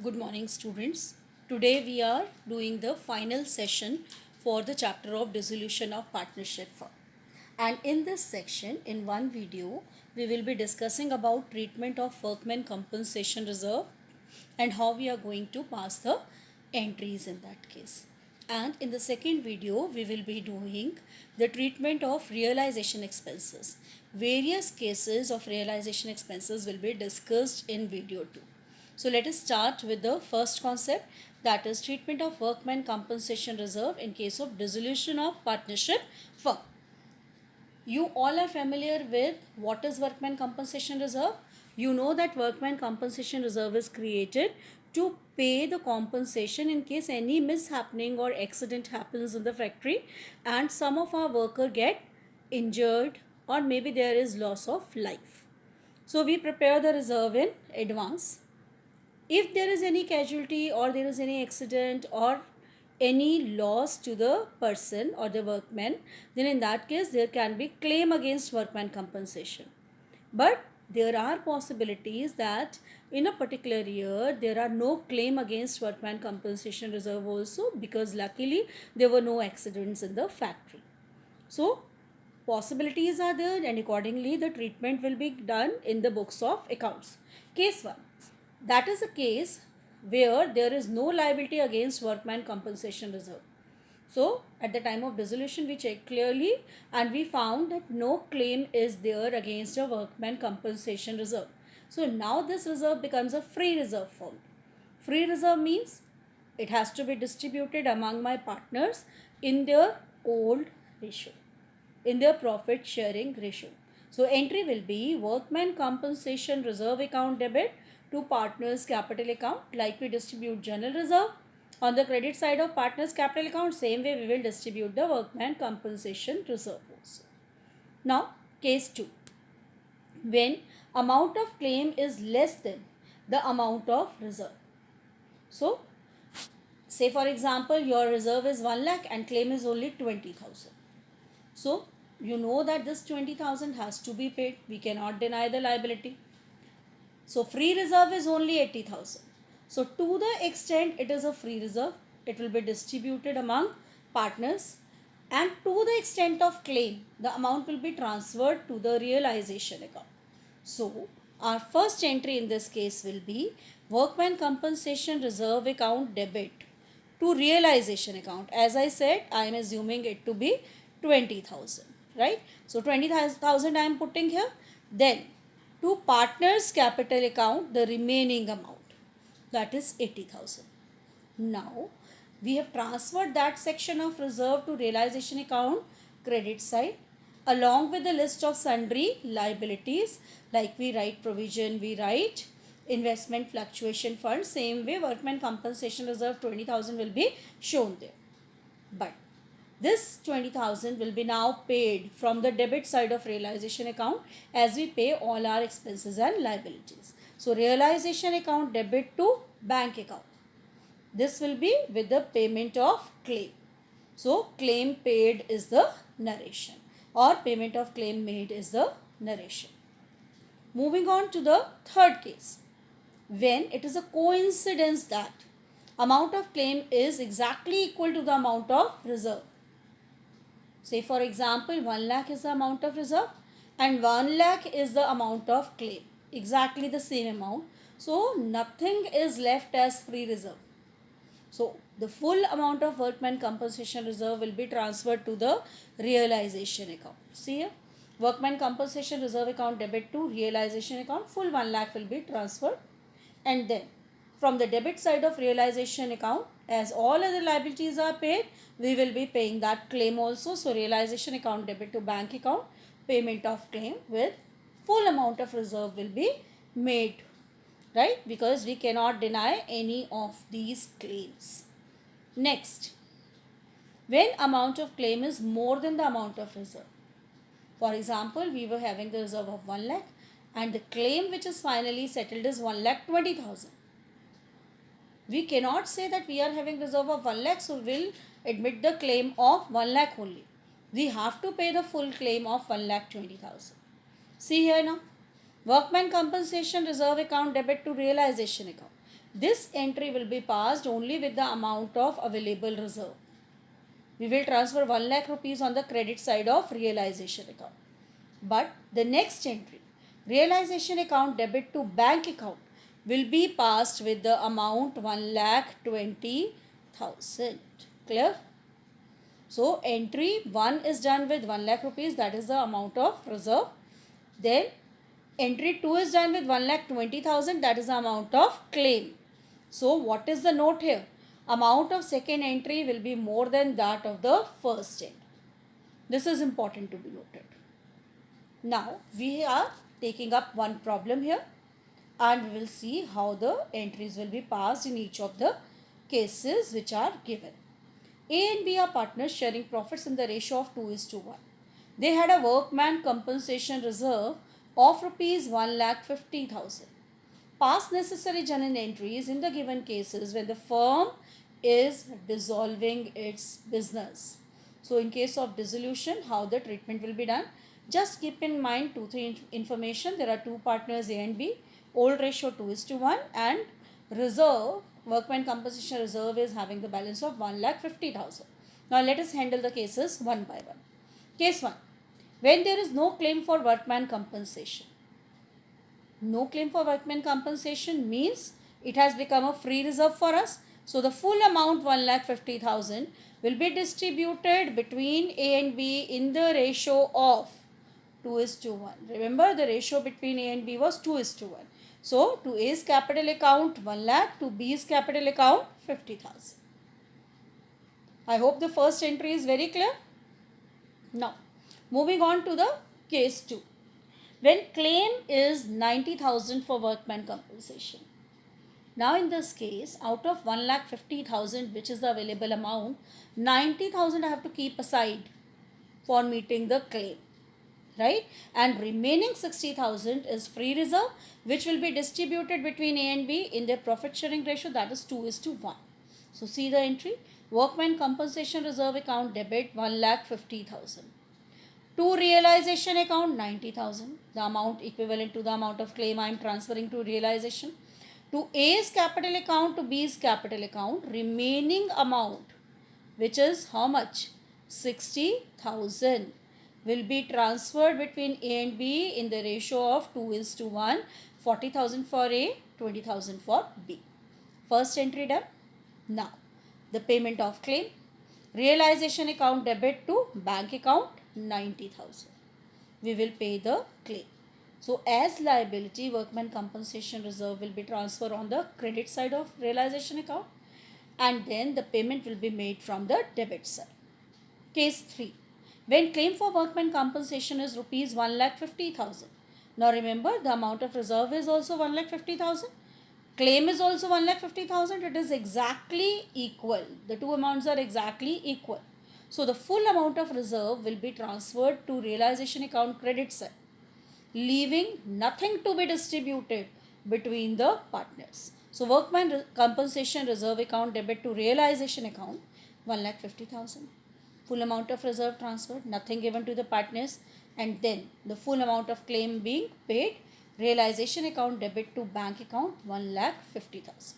Good morning, students. Today we are doing the final session for the chapter of dissolution of partnership firm. And in this section, in one video, we will be discussing about treatment of workmen compensation reserve and how we are going to pass the entries in that case. And in the second video, we will be doing the treatment of realization expenses. Various cases of realization expenses will be discussed in video 2. So let us start with the first concept, that is treatment of workmen compensation reserve in case of dissolution of partnership firm. You all are familiar with what is workmen compensation reserve. You know that workmen compensation reserve is created to pay the compensation in case any mishappening or accident happens in the factory and some of our worker get injured or maybe there is loss of life. So we prepare the reserve in advance. If there is any casualty or there is any accident or any loss to the person or the workman, then in that case there can be claim against workman compensation. But there are possibilities that in a particular year there are no claim against workman compensation reserve also, because luckily there were no accidents in the factory. So possibilities are there, and accordingly the treatment will be done in the books of accounts. Case 1, that is a case where there is no liability against workman compensation reserve. So at the time of dissolution we checked clearly and we found that no claim is there against a workman compensation reserve. So now this reserve becomes a free reserve form. Free reserve means it has to be distributed among my partners in their old ratio, in their profit sharing ratio. So entry will be workman compensation reserve account debit to partners capital account, like we distribute general reserve. On the credit side of partners capital account, same way we will distribute the workman compensation reserve also. Now case 2, when amount of claim is less than the amount of reserve. So say for example your reserve is 1 lakh and claim is only 20,000. So you know that this 20,000 has to be paid. We cannot deny the liability. So free reserve is only 80,000. So to the extent it is a free reserve, it will be distributed among partners, and to the extent of claim, the amount will be transferred to the realization account. So our first entry in this case will be workman compensation reserve account debit to realization account. As I said, I am assuming it to be 20,000, right? So 20,000 I am putting here. Then to partners capital account, the remaining amount, that is 80,000. Now we have transferred that section of reserve to realization account credit side along with the list of sundry liabilities, like we write provision, we write investment fluctuation fund. Same way workman compensation reserve 20,000 will be shown there. But this 20,000 will be now paid from the debit side of realization account as we pay all our expenses and liabilities. So realization account debit to bank account. This will be with the payment of claim. So claim paid is the narration, or payment of claim made is the narration. Moving on to the third case, when it is a coincidence that amount of claim is exactly equal to the amount of reserve. Say for example 1 lakh is the amount of reserve and 1 lakh is the amount of claim, exactly the same amount. So nothing is left as free reserve. So the full amount of workman compensation reserve will be transferred to the realization account. See here, workman compensation reserve account debit to realization account, full 1 lakh will be transferred. And then from the debit side of realization account, as all other liabilities are paid, we will be paying that claim also. So realization account debit to bank account, payment of claim with full amount of reserve will be made, right? Because we cannot deny any of these claims. Next, when amount of claim is more than the amount of reserve. For example, we were having the reserve of 1 lakh and the claim which is finally settled is 1,20,000. We cannot say that we are having reserve of 1 lakh, so we will admit the claim of 1 lakh only. We have to pay the full claim of 1,20,000. See here now, workman compensation reserve account debit to realization account. This entry will be passed only with the amount of available reserve. We will transfer 1 lakh rupees on the credit side of realization account. But the next entry, realization account debit to bank account, will be passed with the amount 1,20,000. Clear? So entry 1 is done with 1 lakh rupees, that is the amount of reserve. Then entry 2 is done with 1,20,000, that is the amount of claim. So what is the note here? Amount of second entry will be more than that of the first entry. This is important to be noted. Now we are taking up one problem here, and we will see how the entries will be passed in each of the cases which are given. A and B are partners sharing profits in the ratio of 2:1. They had a workman compensation reserve of rupees 1,50,000. Pass necessary journal entries in the given cases when the firm is dissolving its business. So in case of dissolution, how the treatment will be done? Just keep in mind 2-3 information. There are two partners A and B. Old ratio 2:1 and reserve, workman compensation reserve is having the balance of 1,50,000. Now let us handle the cases one by one. Case 1. When there is no claim for workman compensation. No claim for workman compensation means it has become a free reserve for us. So the full amount 1,50,000 will be distributed between A and B in the ratio of 2:1. Remember the ratio between A and B was 2:1. So to A's capital account 1 lakh, to B's capital account 50,000. I hope the first entry is very clear. Now moving on to the case 2. When claim is 90,000 for workman compensation. Now in this case, out of 1,50,000 which is the available amount, 90,000 I have to keep aside for meeting the claim, right? And remaining 60,000 is free reserve, which will be distributed between A and B in their profit sharing ratio, that is 2:1. So see the entry, workman compensation reserve account debit 1,50,000. To realization account 90,000, the amount equivalent to the amount of claim I am transferring to realization. To A's capital account, to B's capital account, remaining amount, which is how much? 60,000 will be transferred between A and B in the ratio of 2:1, 40,000 for A, 20,000 for B. First entry done. Now, the payment of claim. Realization account debit to bank account 90,000. We will pay the claim. So as liability, workman compensation reserve will be transferred on the credit side of realization account, and then the payment will be made from the debit side. Case 3. When claim for workman compensation is rupees 1,50,000. Now remember the amount of reserve is also 1,50,000. Claim is also 1,50,000. It is exactly equal. The two amounts are exactly equal. So the full amount of reserve will be transferred to realization account credit side, leaving nothing to be distributed between the partners. So workman compensation reserve account debit to realization account 1,50,000. Full amount of reserve transferred, nothing given to the partners, and then the full amount of claim being paid. Realization account debit to bank account 1,50,000.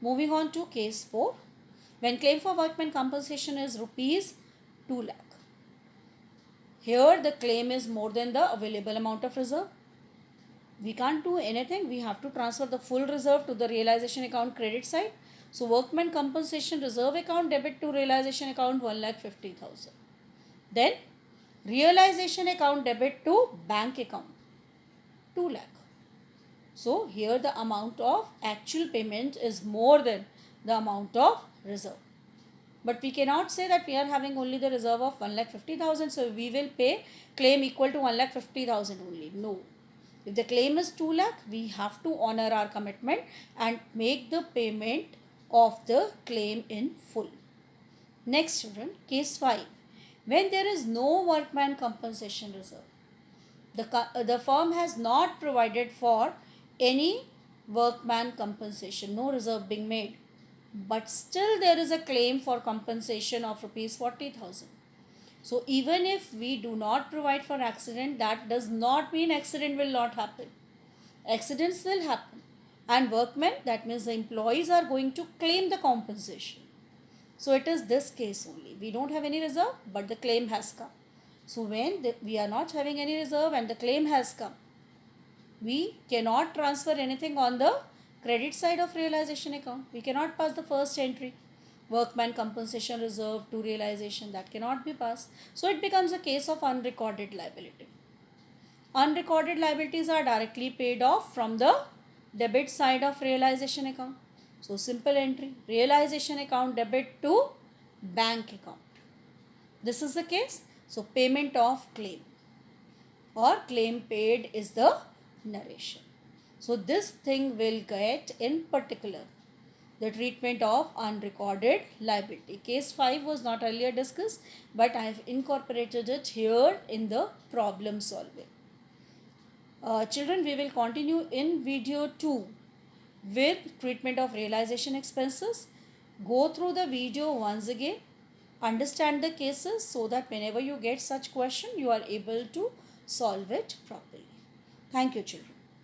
Moving on to case 4. When claim for workman compensation is rupees 2 lakh. Here the claim is more than the available amount of reserve. We can't do anything. We have to transfer the full reserve to the realization account credit side. So workman compensation reserve account debit to realization account 1,50,000. Then realization account debit to bank account 2 lakh. So here the amount of actual payment is more than the amount of reserve. But we cannot say that we are having only the reserve of 1,50,000. So we will pay claim equal to 1,50,000 only. No. If the claim is 2 lakh, we have to honor our commitment and make the payment of the claim in full. Next children, case 5. When there is no workman compensation reserve, the firm has not provided for any workman compensation, no reserve being made, but still there is a claim for compensation of rupees 40,000. So even if we do not provide for accident, that does not mean accident will not happen. Accidents will happen. And workmen, that means the employees are going to claim the compensation. So it is this case only. We don't have any reserve, but the claim has come. So when we are not having any reserve and the claim has come, we cannot transfer anything on the credit side of realization account. We cannot pass the first entry, workman compensation reserve to realization, that cannot be passed. So it becomes a case of unrecorded liability. Unrecorded liabilities are directly paid off from the debit side of realization account. So simple entry, realization account debit to bank account. This is the case. So payment of claim or claim paid is the narration. So this thing will get in particular the treatment of unrecorded liability. Case 5 was not earlier discussed, but I have incorporated it here in the problem solving. Children, we will continue in video 2 with treatment of realization expenses. Go through the video once again, understand the cases so that whenever you get such question, you are able to solve it properly. Thank you, children.